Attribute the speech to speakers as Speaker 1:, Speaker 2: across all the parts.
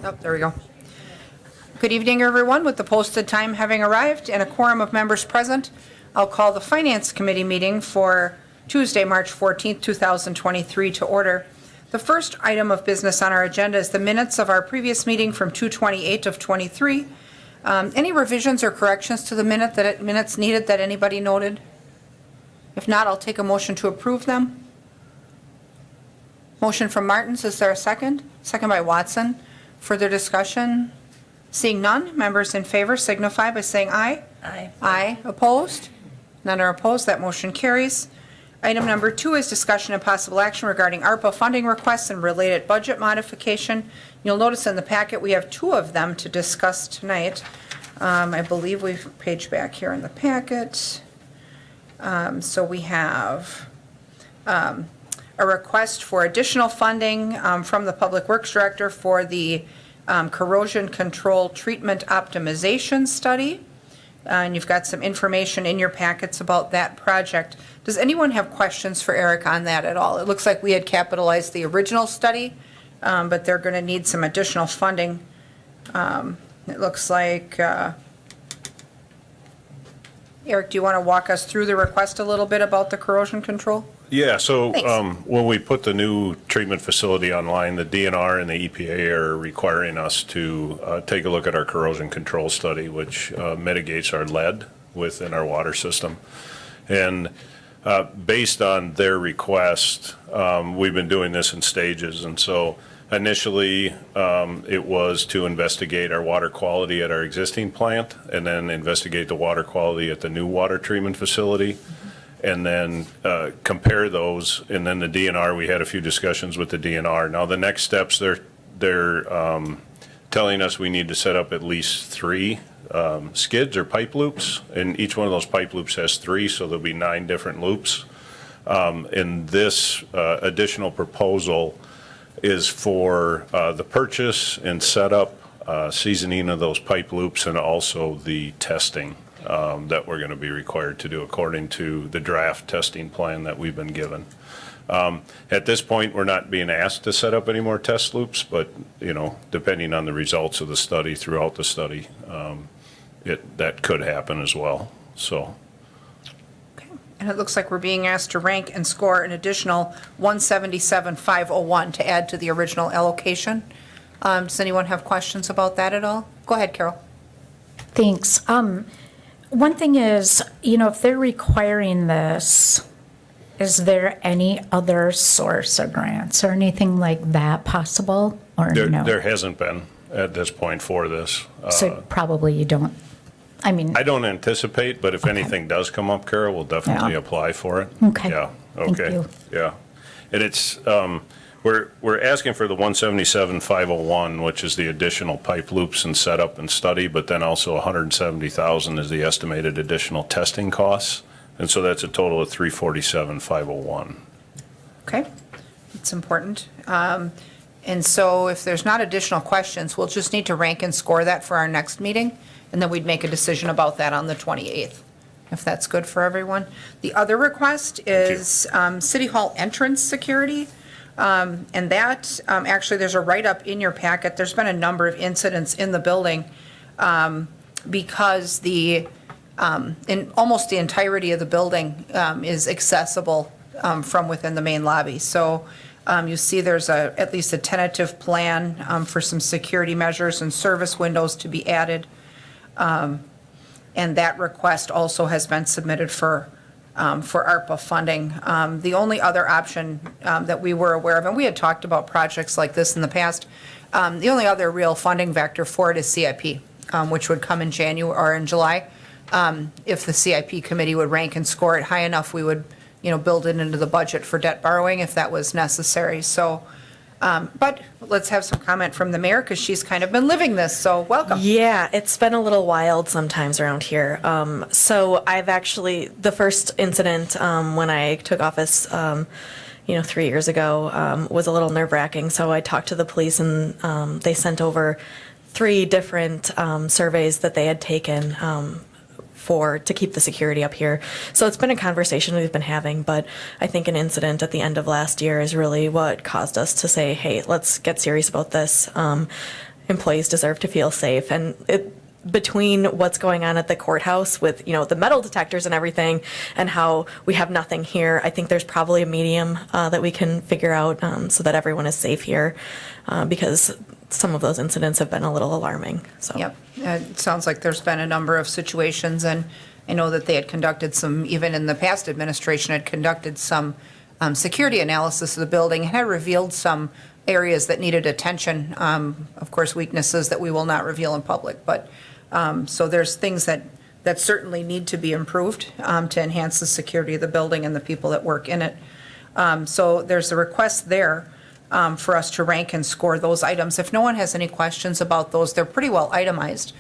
Speaker 1: Oh, there we go. Good evening, everyone. With the posted time having arrived and a quorum of members present, I'll call the Finance Committee meeting for Tuesday, March 14th, 2023 to order. The first item of business on our agenda is the minutes of our previous meeting from 2/28 of 23. Any revisions or corrections to the minutes needed that anybody noted? If not, I'll take a motion to approve them. Motion from Martins, is there a second? Second by Watson. Further discussion? Seeing none, members in favor signify by saying aye.
Speaker 2: Aye.
Speaker 1: Aye. Opposed? None are opposed. That motion carries. Item number 2 is discussion and possible action regarding ARPA funding requests and related budget modification. You'll notice in the packet we have 2 of them to discuss tonight. I believe we've page back here in the packet. So we have a request for additional funding from the Public Works Director for the corrosion control treatment optimization study. And you've got some information in your packets about that project. Does anyone have questions for Eric on that at all? It looks like we had capitalized the original study, but they're going to need some additional funding. It looks like, Eric, do you want to walk us through the request a little bit about the corrosion control?
Speaker 3: Yeah, so
Speaker 1: Thanks.
Speaker 3: when we put the new treatment facility online, the DNR and the EPA are requiring us to take a look at our corrosion control study, which mitigates our lead within our water system. And based on their request, we've been doing this in stages. And so initially, it was to investigate our water quality at our existing plant and then investigate the water quality at the new water treatment facility. And then compare those, and then the DNR, we had a few discussions with the DNR. Now, the next steps, they're telling us we need to set up at least 3 skids or pipe loops, and each one of those pipe loops has 3, so there'll be 9 different loops. And this additional proposal is for the purchase and setup, seasoning of those pipe loops, and also the testing that we're going to be required to do according to the draft testing plan that we've been given. At this point, we're not being asked to set up any more test loops, but, you know, depending on the results of the study throughout the study, that could happen as well, so.
Speaker 1: Okay. And it looks like we're being asked to rank and score an additional 177,501 to add to the original allocation. Does anyone have questions about that at all? Go ahead, Carol.
Speaker 2: Thanks. One thing is, you know, if they're requiring this, is there any other source of grants or anything like that possible, or no?
Speaker 3: There hasn't been at this point for this.
Speaker 2: So probably you don't, I mean.
Speaker 3: I don't anticipate, but if anything does come up, Carol, we'll definitely apply for it.
Speaker 2: Okay.
Speaker 3: Yeah,
Speaker 2: Thank
Speaker 3: okay.
Speaker 2: you.
Speaker 3: Yeah. And it's, we're asking for the 177,501, which is the additional pipe loops and setup and study, but then also 170,000 is the estimated additional testing costs. And so that's a total of 347,501.
Speaker 1: Okay, that's important. And so if there's not additional questions, we'll just need to rank and score that for our next meeting, and then we'd make a decision about that on the 28th, if that's good for everyone. The other request is City Hall entrance security. And that, actually, there's a write-up in your packet. There's been a number of incidents in the building because in almost the entirety of the building is accessible from within the main lobby. So you see there's at least a tentative plan for some security measures and service windows to be added. And that request also has been submitted for ARPA funding. The only other option that we were aware of, and we had talked about projects like this in the past, the only other real funding vector for it is CIP, which would come in January or in July. If the CIP committee would rank and score it high enough, we would, you know, build it into the budget for debt borrowing if that was necessary. So, but let's have some comment from the mayor because she's kind of been living this. So welcome.
Speaker 4: Yeah, it's been a little wild sometimes around here. So I've actually, the first incident when I took office, 3 years ago, was a little nerve-wracking. So I talked to the police and they sent over 3 different surveys that they had taken to keep the security up here. So it's been a conversation we've been having, but I think an incident at the end of last year is really what caused us to say, hey, let's get serious about this. employees deserve to feel safe. And between what's going on at the courthouse with, the metal detectors and everything, and how we have nothing here, I think there's probably a medium that we can figure out so that everyone is safe here, because some of those incidents have been a little alarming. So.
Speaker 1: Yep. It sounds like there's been a number of situations, and I know that they had conducted some, even in the past administration, had conducted some security analysis of the building and had revealed some areas that needed attention. Of course, weaknesses that we will not reveal in public, but so there's things that certainly need to be improved to enhance the security of the building and the people that work in it. So there's a request there for us to rank and score those items. If no one has any questions about those, they're pretty well itemized.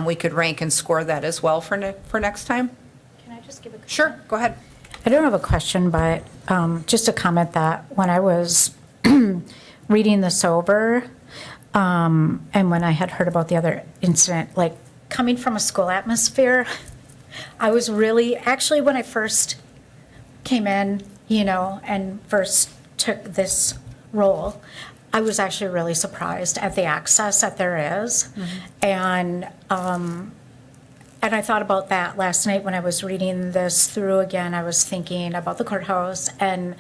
Speaker 1: We could rank and score that as well for next time.
Speaker 2: Can I just give a?
Speaker 1: Sure, go ahead.
Speaker 2: I don't have a question, but just a comment that when I was reading this over, and when I had heard about the other incident, like coming from a school atmosphere, I was really, actually, when I first came in, and first took this role, I was actually really surprised at the access that there is. And I thought about that last night when I was reading this through again. I was thinking about the courthouse. And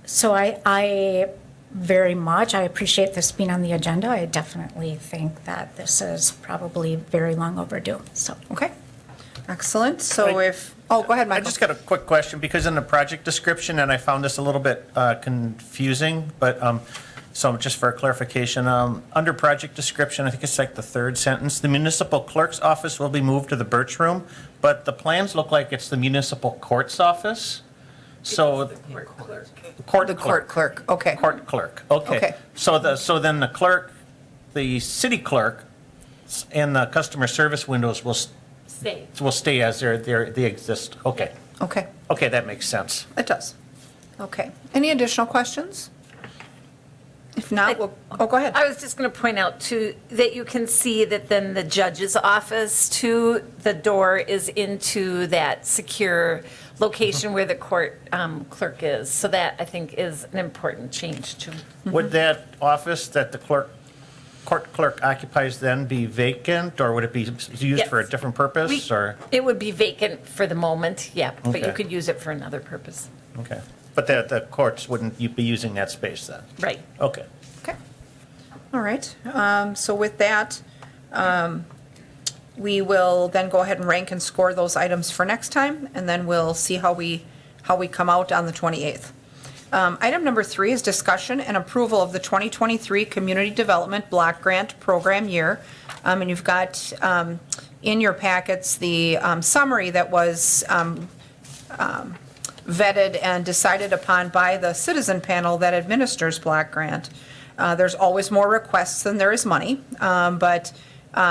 Speaker 2: so I very much, I appreciate this being on the agenda. I definitely think that this is probably very long overdue, so.
Speaker 1: Okay, excellent. So
Speaker 5: Wait.
Speaker 1: go ahead,
Speaker 5: I
Speaker 1: Michael.
Speaker 5: just got a quick question, because in the project description, and I found this a little bit confusing, but, so just for clarification, under project description, I think it's like the third sentence, the municipal clerk's office will be moved to the Birch Room, but the plans look like it's the municipal court's office. So.
Speaker 1: The court clerk, okay.
Speaker 5: Court clerk, okay.
Speaker 1: Okay.
Speaker 5: So then the clerk, the city clerk, and the customer service windows will stay as they exist. Okay.
Speaker 1: Okay,
Speaker 5: Okay, that makes sense.
Speaker 1: it does. Okay. Any additional questions? If not, go ahead.
Speaker 6: I was just going to point out too, that you can see that then the judge's office too, the door is into that secure location where the court clerk is. So that I think is an important change too.
Speaker 5: Would that office that the court clerk occupies then be vacant, or would it be used for a
Speaker 6: Yes.
Speaker 5: different purpose, or?
Speaker 6: It would be vacant for the moment, yeah, but you
Speaker 5: Okay.
Speaker 6: could use it for another purpose.
Speaker 5: Okay. But the courts wouldn't be using that space then?
Speaker 6: Right.
Speaker 5: Okay.
Speaker 1: Okay. All right. So with that, we will then go ahead and rank and score those items for next time, and then we'll see how we come out on the 28th. Item number 3 is discussion and approval of the 2023 Community Development Block Grant Program Year. And you've got in your packets the summary that was vetted and decided upon by the citizen panel that administers block grant. There's always more requests than there is money, but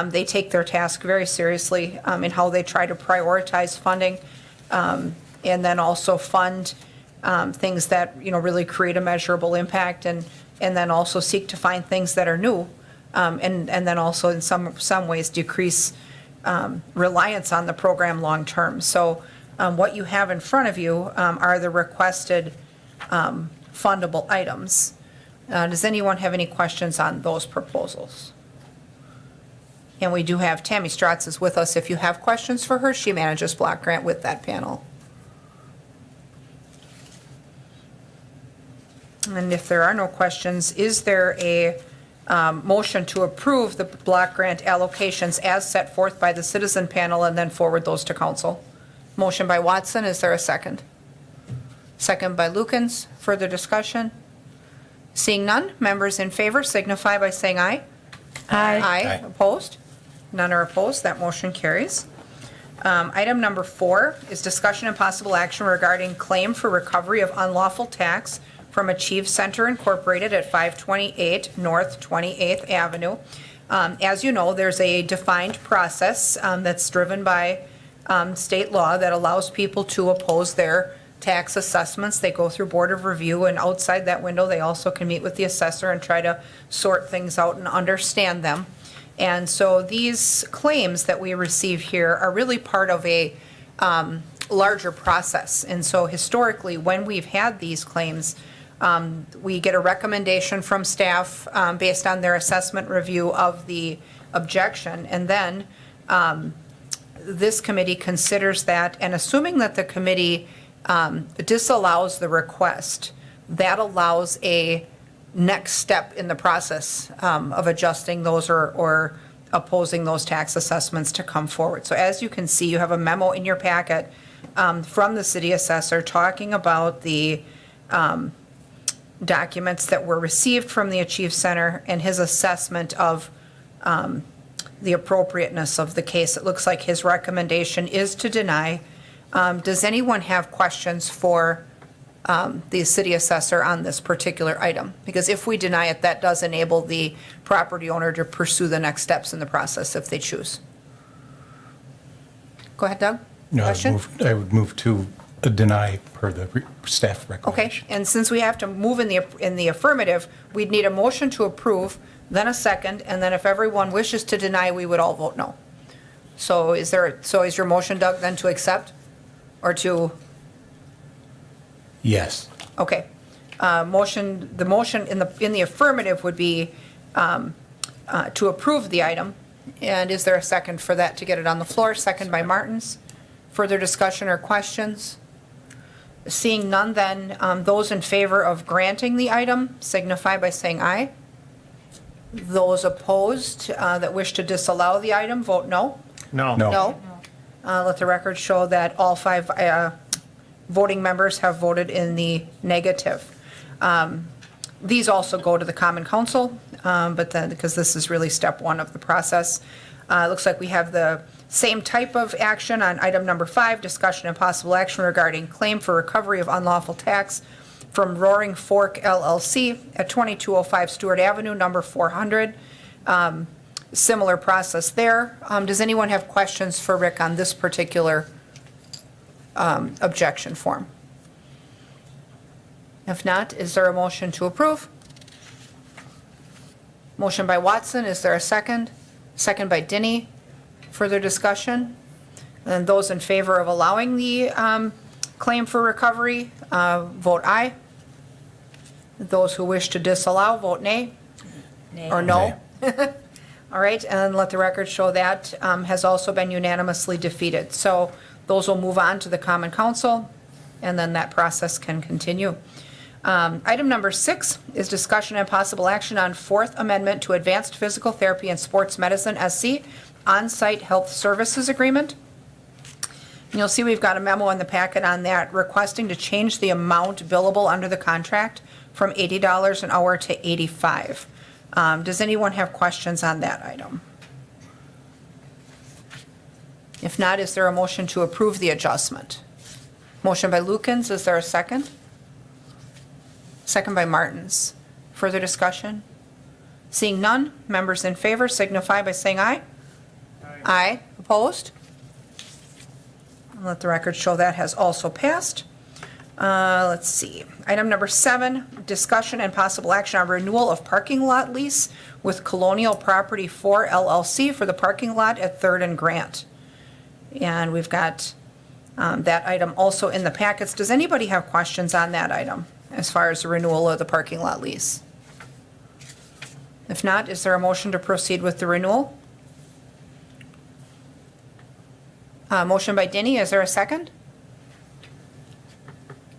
Speaker 1: they take their task very seriously in how they try to prioritize funding, and then also fund things that really create a measurable impact, and then also seek to find things that are new, and then also in some ways decrease reliance on the program long term. So what you have in front of you are the requested fundable items. Does anyone have any questions on those proposals? And we do have Tammy Stratz is with us. If you have questions for her, she manages block grant with that panel. And if there are no questions, is there a motion to approve the block grant allocations as set forth by the citizen panel and then forward those to council? Motion by Watson, is there a second? Second by Lukens, further discussion? Seeing none, members in favor signify by saying aye. Aye. Opposed? None are opposed, that motion carries. Item number 4 is discussion and possible action regarding claim for recovery of unlawful tax from Achieve Center Incorporated at 528 North 28th Avenue. As you know, there's a defined process that's driven by state law that allows people to oppose their tax assessments. They go through Board of Review, and outside that window, they also can meet with the assessor and try to sort things out and understand them. And so these claims that we receive here are really part of a larger process. And so historically, when we've had these claims, We get a recommendation from staff based on their assessment review of the objection, and then this committee considers that, and assuming that the committee disallows the request, that allows a next step in the process of adjusting those or opposing those tax assessments to come forward. So as you can see, you have a memo in your packet from the city assessor talking about the documents that were received from the Achieve Center and his assessment of the appropriateness of the case. It looks like his recommendation is to deny. Does anyone have questions for the city assessor on this particular item? Because if we deny it, that does enable the property owner to pursue the next steps in the process if they choose. Go ahead, Doug.
Speaker 7: No,
Speaker 1: Question?
Speaker 7: I would move to deny per the staff
Speaker 1: Okay,
Speaker 7: recommendation.
Speaker 1: and since we have to move in the affirmative, we'd need a motion to approve, then a second, and then if everyone wishes to deny, we would all vote no. So is your motion, Doug, then to accept or to?
Speaker 7: Yes.
Speaker 1: Okay. The motion in the affirmative would be to approve the item. And is there a second for that to get it on the floor? Second by Martins. Further discussion or questions? Seeing none, then, those in favor of granting the item signify by saying aye. Those opposed that wish to disallow the item, vote no.
Speaker 5: No.
Speaker 7: No.
Speaker 1: No. Let the record show that all 5 voting members have voted in the negative. These also go to the Common Council, but then, because this is really step 1 of the process. It looks like we have the same type of action on item number 5, discussion and possible action regarding claim for recovery of unlawful tax from Roaring Fork LLC at 2205 Stewart Avenue, number 400. Similar process there. Does anyone have questions for Rick on this particular objection form? If not, is there a motion to approve? Motion by Watson, is there a second? Second by Dinny. Further discussion? And those in favor of allowing the claim for recovery, vote aye. Those who wish to disallow, vote nay. Or no. All right, and let the record show that has also been unanimously defeated. So those will move on to the Common Council, and then that process can continue. Item number 6 is discussion and possible action on 4th Amendment to Advanced Physical Therapy and Sports Medicine SC On-Site Health Services Agreement. And you'll see we've got a memo in the packet on that requesting to change the amount billable under the contract from $80 an hour to $85. Does anyone have questions on that item? If not, is there a motion to approve the adjustment? Motion by Lukens, is there a second? Second by Martins. Further discussion? Seeing none, members in favor signify by saying aye. Aye. Opposed? Let the record show that has also passed. Let's see. Item number 7, discussion and possible action on renewal of parking lot lease with Colonial Property 4 LLC for the parking lot at 3rd and Grant. And we've got that item also in the packets. Does anybody have questions on that item as far as the renewal of the parking lot lease? If not, is there a motion to proceed with the renewal? Motion by Dinny, is there a second?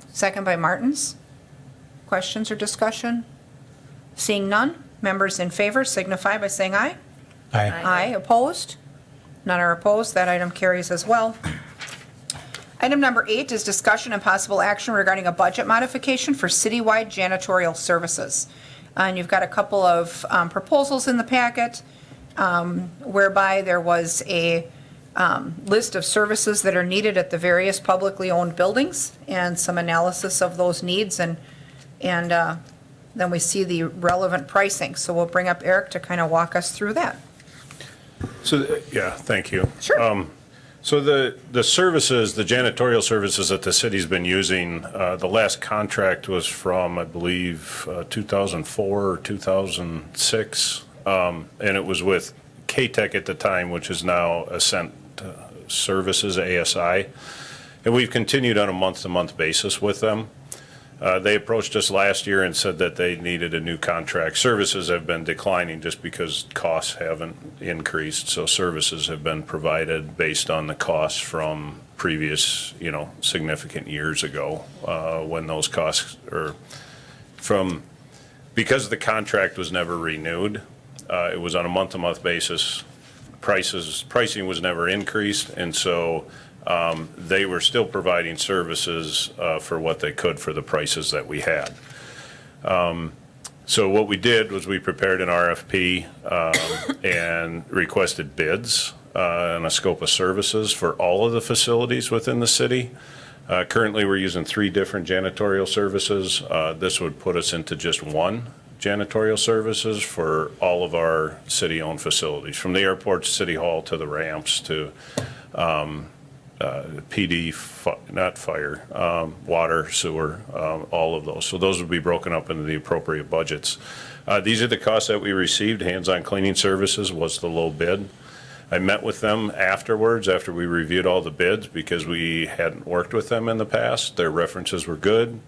Speaker 1: Second by Martins. Questions or discussion? Seeing none, members in favor signify by saying aye.
Speaker 7: Aye.
Speaker 1: Aye. Opposed? None are opposed. That item carries as well. Item number 8 is discussion and possible action regarding a budget modification for citywide janitorial services. And you've got a couple of proposals in the packet whereby there was a list of services that are needed at the various publicly owned buildings and some analysis of those needs, and then we see the relevant pricing. So we'll bring up Eric to kind of walk us through that.
Speaker 3: So, yeah, thank you.
Speaker 1: Sure.
Speaker 3: So the services, the janitorial services that the city's been using, the last contract was from, I believe, 2004 or 2006. And it was with K-Tech at the time, which is now Ascent Services, ASI. And we've continued on a month-to-month basis with them. They approached us last year and said that they needed a new contract. Services have been declining just because costs haven't increased, so services have been provided based on the costs from previous, significant years ago, when those costs are because the contract was never renewed. It was on a month-to-month basis. Pricing was never increased, and so they were still providing services for what they could for the prices that we had. So what we did was we prepared an RFP and requested bids and a scope of services for all of the facilities within the city. Currently, we're using 3 different janitorial services. This would put us into just one janitorial services for all of our city-owned facilities, from the airport to City Hall to the ramps to PD, not fire, water, sewer, all of those. So those would be broken up into the appropriate budgets. These are the costs that we received. Hands-on cleaning services was the low bid. I met with them afterwards, after we reviewed all the bids, because we hadn't worked with them in the past. Their references were good,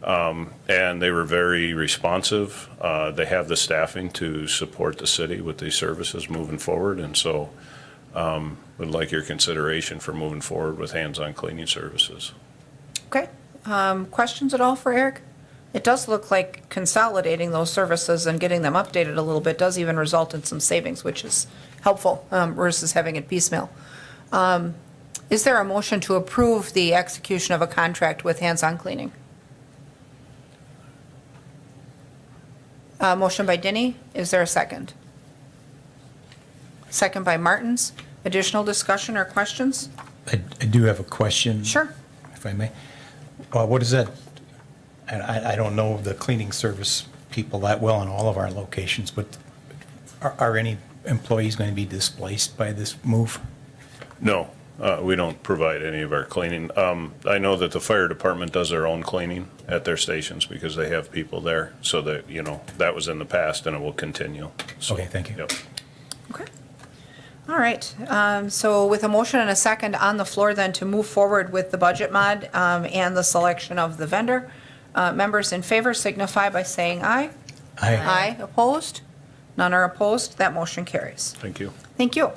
Speaker 3: and they were very responsive. They have the staffing to support the city with these services moving forward, and so would like your consideration for moving forward with hands-on cleaning services.
Speaker 1: Okay. Questions at all for Eric? It does look like consolidating those services and getting them updated a little bit does even result in some savings, which is helpful versus having it piecemeal. Is there a motion to approve the execution of a contract with hands-on cleaning? Motion by Denny. Is there a second? Second by Martins. Additional discussion or questions?
Speaker 7: I do have a question.
Speaker 1: Sure.
Speaker 7: If I may. What is that? And I don't know the cleaning service people that well in all of our locations, but are any employees going to be displaced by this move?
Speaker 3: No, we don't provide any of our cleaning. I know that the fire department does their own cleaning at their stations because they have people there, so that, that was in the past and it will continue. So,
Speaker 7: Okay, thank you.
Speaker 3: Yep.
Speaker 1: Okay. All right. So with a motion and a second on the floor then to move forward with the budget mod and the selection of the vendor, members in favor signify by saying aye.
Speaker 7: Aye.
Speaker 1: Aye. Opposed? None are opposed. That motion carries.
Speaker 3: Thank you.
Speaker 1: Thank you.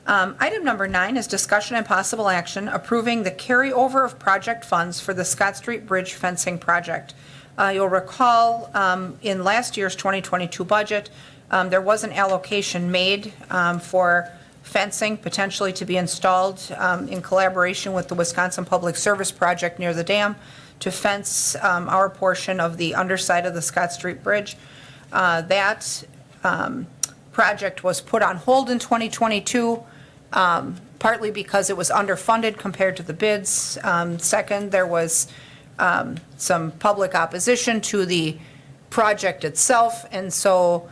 Speaker 1: Item number 9 is discussion and possible action approving the carryover of project funds for the Scott Street Bridge fencing project. You'll recall in last year's 2022 budget, there was an allocation made for fencing potentially to be installed in collaboration with the Wisconsin Public Service Project near the dam to fence our portion of the underside of the Scott Street Bridge. That project was put on hold in 2022, partly because it was underfunded compared to the bids. Second, there was some public opposition to the project itself, and so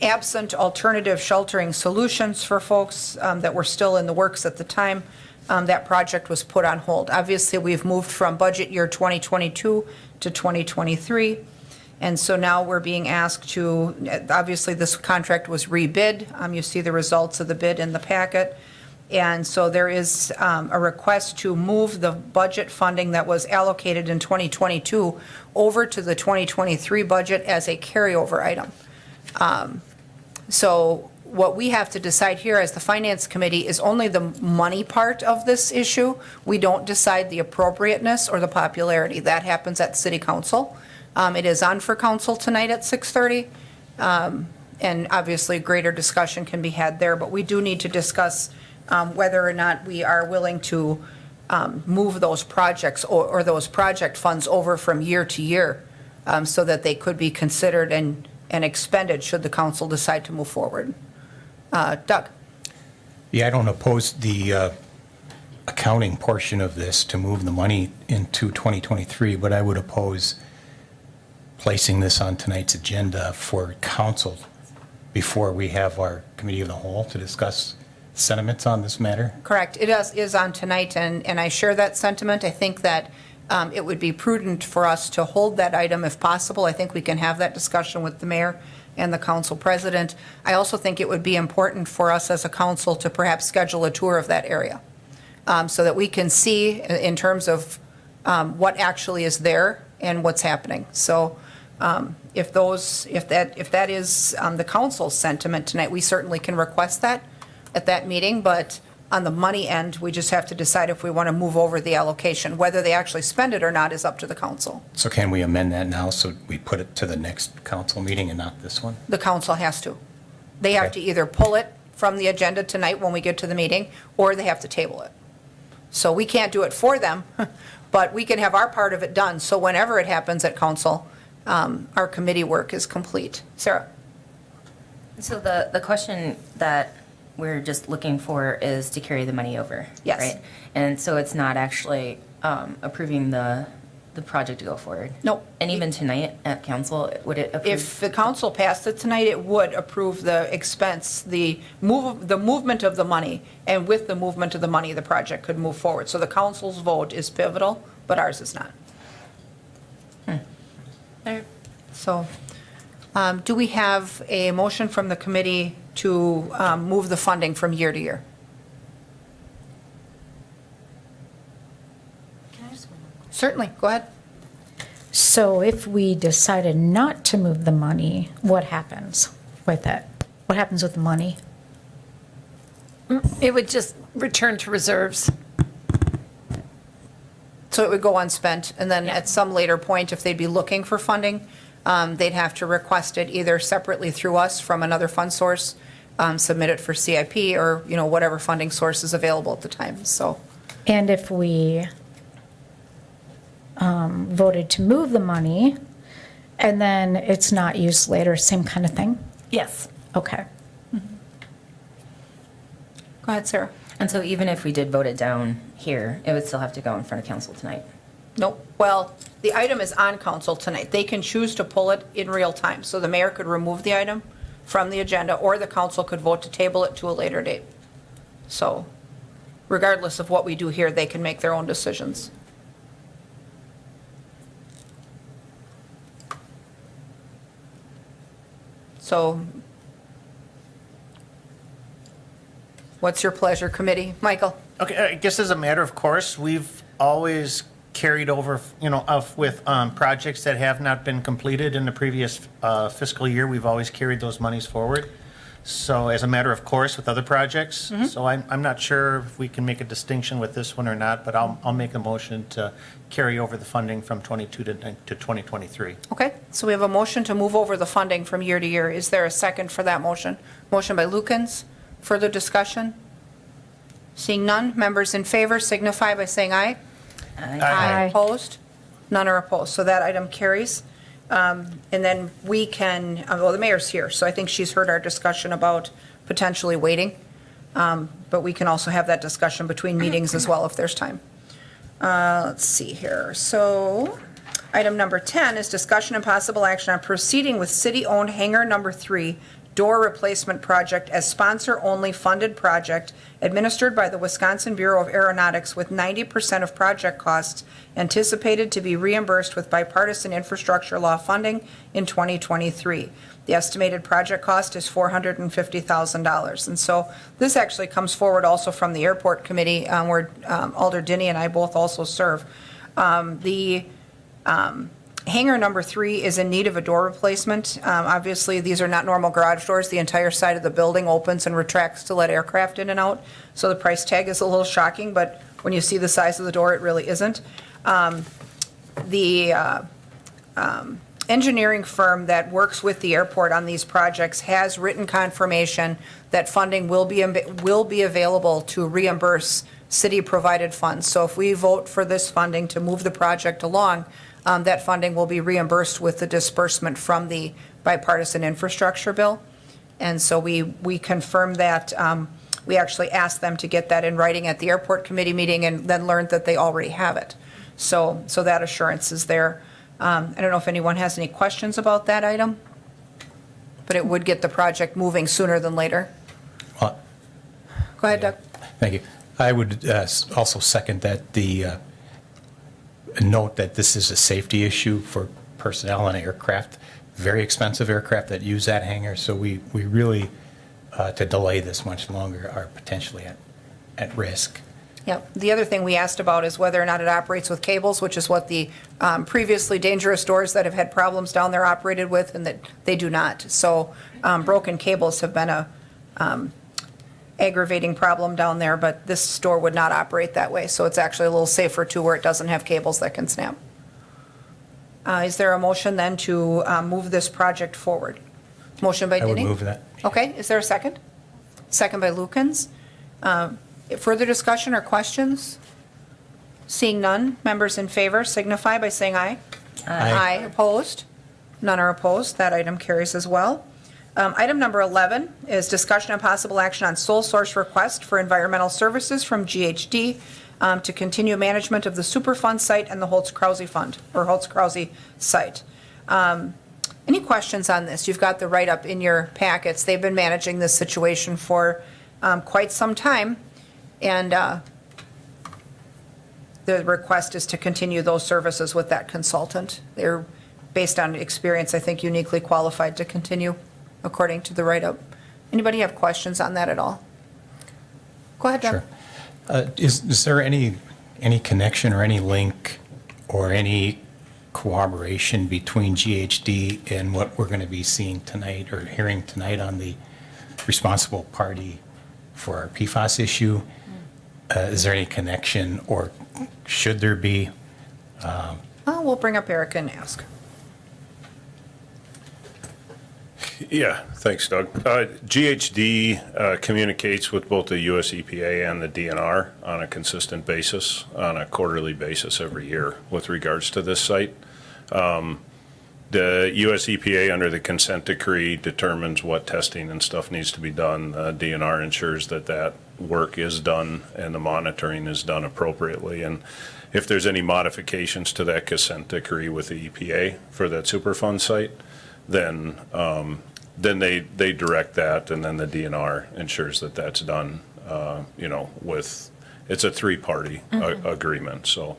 Speaker 1: absent alternative sheltering solutions for folks that were still in the works at the time, that project was put on hold. Obviously, we've moved from budget year 2022 to 2023. And so now we're being asked to, obviously this contract was rebid. You see the results of the bid in the packet. And so there is a request to move the budget funding that was allocated in 2022 over to the 2023 budget as a carryover item. So what we have to decide here as the Finance Committee is only the money part of this issue. We don't decide the appropriateness or the popularity. That happens at City Council. It is on for council tonight at 6:30, and obviously greater discussion can be had there, but we do need to discuss whether or not we are willing to move those projects or those project funds over from year to year so that they could be considered and expended should the council decide to move forward. Doug?
Speaker 7: Yeah, I don't oppose the accounting portion of this to move the money into 2023, but I would oppose placing this on tonight's agenda for council before we have our committee of the whole to discuss sentiments on this matter.
Speaker 1: Correct. It is on tonight, and I share that sentiment. I think that it would be prudent for us to hold that item if possible. I think we can have that discussion with the mayor and the council president. I also think it would be important for us as a council to perhaps schedule a tour of that area so that we can see in terms of what actually is there and what's happening. So if that is the council's sentiment tonight, we certainly can request that at that meeting, but on the money end, we just have to decide if we want to move over the allocation. Whether they actually spend it or not is up to the council.
Speaker 7: So can we amend that now so we put it to the next council meeting and not this one?
Speaker 1: The council has to. They have to
Speaker 7: Okay.
Speaker 1: either pull it from the agenda tonight when we get to the meeting, or they have to table it. So we can't do it for them, but we can have our part of it done. So whenever it happens at council, our committee work is complete. Sarah?
Speaker 8: So the question that we're just looking for is to carry the money over.
Speaker 1: Yes.
Speaker 8: Right? And so it's not actually approving the project to go forward.
Speaker 1: Nope.
Speaker 8: And even tonight at council, would it approve?
Speaker 1: If the council passed it tonight, it would approve the expense, the movement of the money, and with the movement of the money, the project could move forward. So the council's vote is pivotal, but ours is not. So, do we have a motion from the committee to move the funding from year to year? Certainly, go ahead.
Speaker 2: So if we decided not to move the money, what happens with it? What happens with the money?
Speaker 6: It would just return to reserves.
Speaker 1: So it would go unspent, and then at some later point, if they'd be looking for funding, they'd have to request it either separately through us from another fund source, submit it for CIP, or, whatever funding source is available at the time, so.
Speaker 2: And if we voted to move the money and then it's not used later, same kind of thing?
Speaker 6: Yes.
Speaker 2: Okay.
Speaker 1: Go ahead, Sarah.
Speaker 8: And so even if we did vote it down here, it would still have to go in front of council tonight.
Speaker 1: Nope. Well, the item is on council tonight. They can choose to pull it in real time. So the mayor could remove the item from the agenda, or the council could vote to table it to a later date. So regardless of what we do here, they can make their own decisions. So what's your pleasure, committee? Michael?
Speaker 5: Okay, I guess as a matter of course, we've always carried over, with projects that have not been completed in the previous fiscal year, we've always carried those monies forward. So as a matter of course with other projects, so I'm not sure if we can make a distinction with this one or not, but I'll make a motion to carry over the funding from 22 to 2023.
Speaker 1: Okay, so we have a motion to move over the funding from year to year. Is there a second for that motion? Motion by Lukens. Further discussion? Seeing none, members in favor signify by saying aye.
Speaker 2: Aye.
Speaker 1: Opposed? None are opposed, so that item carries. And then we can, well, the mayor's here, so I think she's heard our discussion about potentially waiting. But we can also have that discussion between meetings as well if there's time. Let's see here. So item number 10 is discussion and possible action on proceeding with city-owned hangar number 3 door replacement project as sponsor-only funded project administered by the Wisconsin Bureau of Aeronautics with 90% of project costs anticipated to be reimbursed with bipartisan infrastructure law funding in 2023. The estimated project cost is $450,000. And so this actually comes forward also from the airport committee where Alder Dinney and I both also serve. The hangar number 3 is in need of a door replacement. Obviously, these are not normal garage doors. The entire side of the building opens and retracts to let aircraft in and out. So the price tag is a little shocking, but when you see the size of the door, it really isn't. The engineering firm that works with the airport on these projects has written confirmation that funding will be available to reimburse city-provided funds. So if we vote for this funding to move the project along, that funding will be reimbursed with the disbursement from the bipartisan infrastructure bill. And so we confirmed that. We actually asked them to get that in writing at the airport committee meeting and then learned that they already have it. So that assurance is there. I don't know if anyone has any questions about that item, but it would get the project moving sooner than later.
Speaker 7: Well,
Speaker 1: Go ahead, Doug.
Speaker 7: thank you. I would also second that note that this is a safety issue for personnel and aircraft, very expensive aircraft that use that hangar. So we really, to delay this much longer, are potentially at risk.
Speaker 1: Yep. The other thing we asked about is whether or not it operates with cables, which is what the previously dangerous doors that have had problems down there operated with, and that they do not. So broken cables have been a aggravating problem down there, but this store would not operate that way. So it's actually a little safer too, where it doesn't have cables that can snap. Is there a motion then to move this project forward? Motion by
Speaker 7: I would
Speaker 1: Denny?
Speaker 7: move that.
Speaker 1: Okay, is there a second? Second by Lukens. Further discussion or questions? Seeing none, members in favor signify by saying aye.
Speaker 7: Aye.
Speaker 1: Opposed? None are opposed. That item carries as well. Item number 11 is discussion and possible action on sole source request for environmental services from GHD to continue management of the Superfund site and the Holtz-Krause Fund, or Holtz-Krause site. Any questions on this? You've got the write-up in your packets. They've been managing this situation for quite some time, and the request is to continue those services with that consultant. They're, based on experience, I think uniquely qualified to continue, according to the write-up. Anybody have questions on that at all? Go ahead, Doug.
Speaker 7: Sure. Is there any connection or any link or any cooperation between GHD and what we're going to be seeing tonight or hearing tonight on the responsible party for our PFAS issue? Is there any connection, or should there be?
Speaker 1: We'll bring up Erica and ask.
Speaker 3: Yeah, thanks, Doug. GHD communicates with both the US EPA and the DNR on a consistent basis, on a quarterly basis every year with regards to this site. The US EPA, under the consent decree, determines what testing and stuff needs to be done. DNR ensures that that work is done and the monitoring is done appropriately. And if there's any modifications to that consent decree with the EPA for that Superfund site, then they direct that, and then the DNR ensures that that's done, with, it's a three-party agreement, so.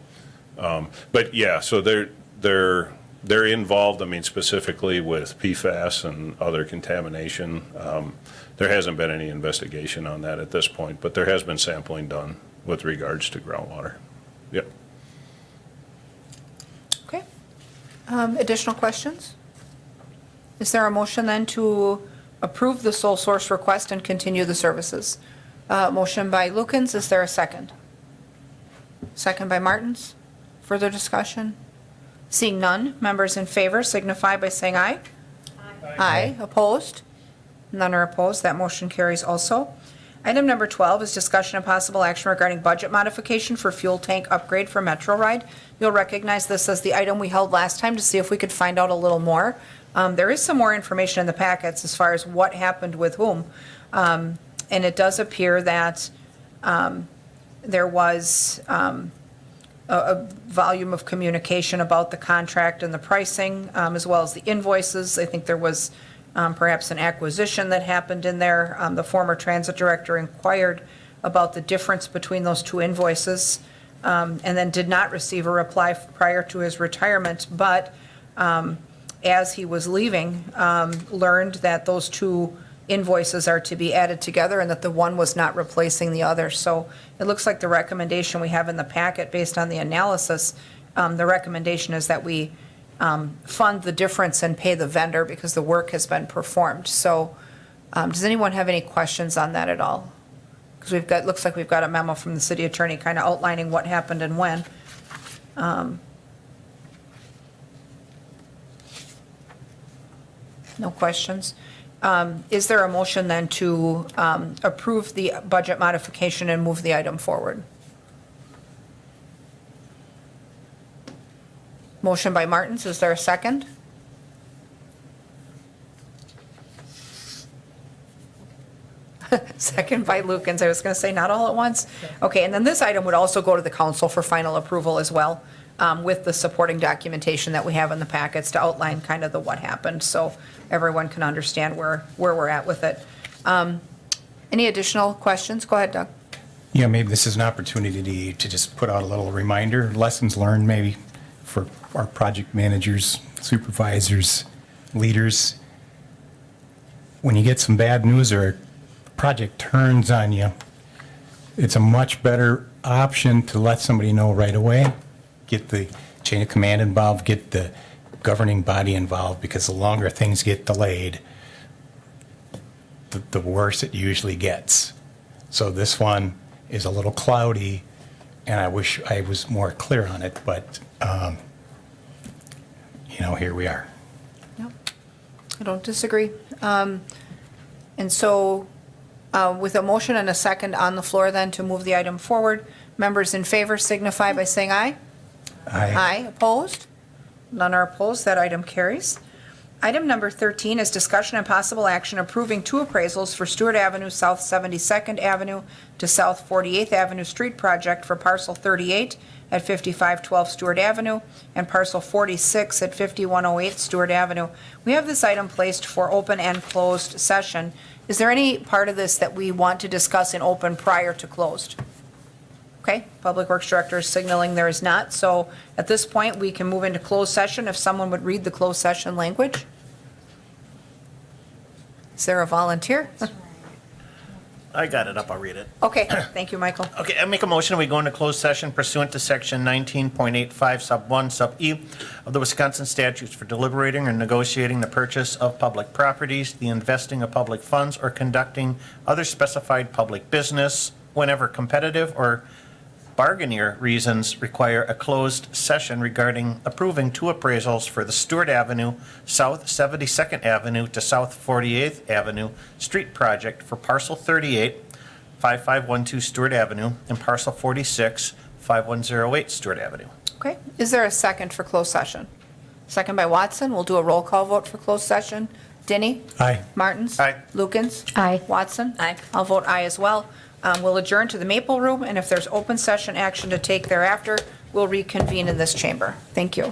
Speaker 3: But yeah, so they're involved, I mean, specifically with PFAS and other contamination. There hasn't been any investigation on that at this point, but there has been sampling done with regards to groundwater. Yep.
Speaker 1: Okay. Additional questions? Is there a motion then to approve the sole source request and continue the services? Motion by Lukens, is there a second? Second by Martins. Further discussion? Seeing none, members in favor signify by saying aye. Aye. Opposed? None are opposed. That motion carries also. Item number 12 is discussion and possible action regarding budget modification for fuel tank upgrade for Metro Ride. You'll recognize this as the item we held last time to see if we could find out a little more. There is some more information in the packets as far as what happened with whom. And it does appear that there was a volume of communication about the contract and the pricing, as well as the invoices. I think there was perhaps an acquisition that happened in there. The former transit director inquired about the difference between those two invoices, and then did not receive a reply prior to his retirement, but as he was leaving, learned that those two invoices are to be added together and that the one was not replacing the other. So it looks like the recommendation we have in the packet, based on the analysis, the recommendation is that we fund the difference and pay the vendor because the work has been performed. So does anyone have any questions on that at all? Because looks like we've got a memo from the city attorney kind of outlining what happened and when. No questions. Is there a motion then to approve the budget modification and move the item forward? Motion by Martins, is there a second? Second by Lukens. I was going to say not all at once. Okay, and then this item would also go to the council for final approval as well, with the supporting documentation that we have in the packets to outline kind of the what happened, so everyone can understand where we're at with it. Any additional questions? Go ahead, Doug.
Speaker 7: Yeah, maybe this is an opportunity to just put out a little reminder, lessons learned maybe for our project managers, supervisors, leaders. When you get some bad news or a project turns on you, it's a much better option to let somebody know right away, get the chain of command involved, get the governing body involved, because the longer things get delayed, the worse it usually gets. So this one is a little cloudy, and I wish I was more clear on it, but, here we are.
Speaker 1: Yep. I don't disagree. And so with a motion and a second on the floor then to move the item forward, members in favor signify by saying aye. Aye. Opposed? None are opposed. That item carries. Item number 13 is discussion and possible action approving two appraisals for Stewart Avenue, South 72nd Avenue to South 48th Avenue Street Project for parcel 38 at 5512 Stewart Avenue and parcel 46 at 5108 Stewart Avenue. We have this item placed for open and closed session. Is there any part of this that we want to discuss in open prior to closed? Okay, Public Works Director is signaling there is not. So at this point, we can move into closed session if someone would read the closed session language. Is there a volunteer?
Speaker 5: I got it up, I'll read it.
Speaker 1: Okay, thank you, Michael.
Speaker 5: Okay, I make a motion, we go into closed session pursuant to section 19.85 sub 1 sub E of the Wisconsin statutes for deliberating or negotiating the purchase of public properties, the investing of public funds, or conducting other specified public business whenever competitive or bargainier reasons require a closed session regarding approving two appraisals for the Stewart Avenue, South 72nd Avenue to South 48th Avenue Street Project for parcel 38, 5512 Stewart Avenue, and parcel 46, 5108 Stewart Avenue.
Speaker 1: Okay, is there a second for closed session? Second by Watson. We'll do a roll call vote for closed session. Denny?
Speaker 7: Aye.
Speaker 1: Martins?
Speaker 5: Aye.
Speaker 1: Lukens?
Speaker 2: Aye.
Speaker 1: Watson?
Speaker 8: Aye.
Speaker 1: I'll vote aye as well. We'll adjourn to the Maple Room, and if there's open session action to take thereafter, we'll reconvene in this chamber. Thank you.